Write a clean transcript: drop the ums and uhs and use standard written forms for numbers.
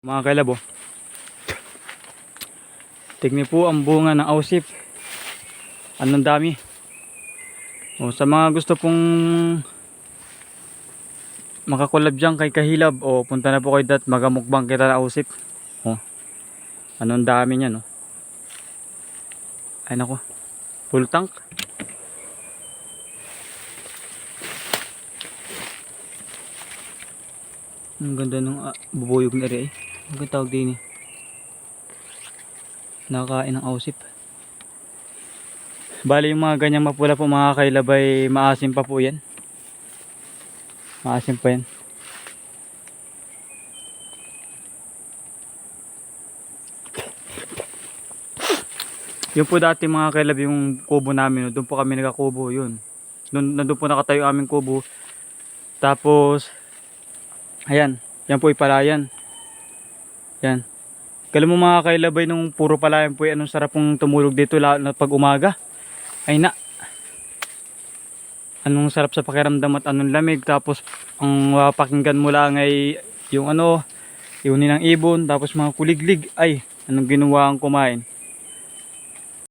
Mga kailabo, tignan po ang bunga ng ausip. Anong dami. Sa mga gusto pong makakulab dyan kay Kahilab, punta na po kayo dat, magamukbang kita ng ausip. Anong dami niya, no? Ay nako, full tank. Ang ganda ng bubuyog na rin. Ang tawag din eh. Nakakain ng ausip. Bali yung mga ganyang mapula po mga kailabay, maasim pa po yan. Maasim pa yan. Yun po dati mga kailab yung kubo namin. Doon po kami nagkakubo yun. Nandun po nakatayo aming kubo. Tapos, ayan. Yan po ipalayan. Yan. Kala mo mga kailabay nung puro palayan po yan. Anong sarap pong tumulog dito lalo na pag umaga. Ay na. Anong sarap sa pakiramdam at anong lamig. Tapos ang pakinggan mo lang ay yung yung nilang ibon. Tapos mga kuliglig. Ay anong ginawa ang kumain.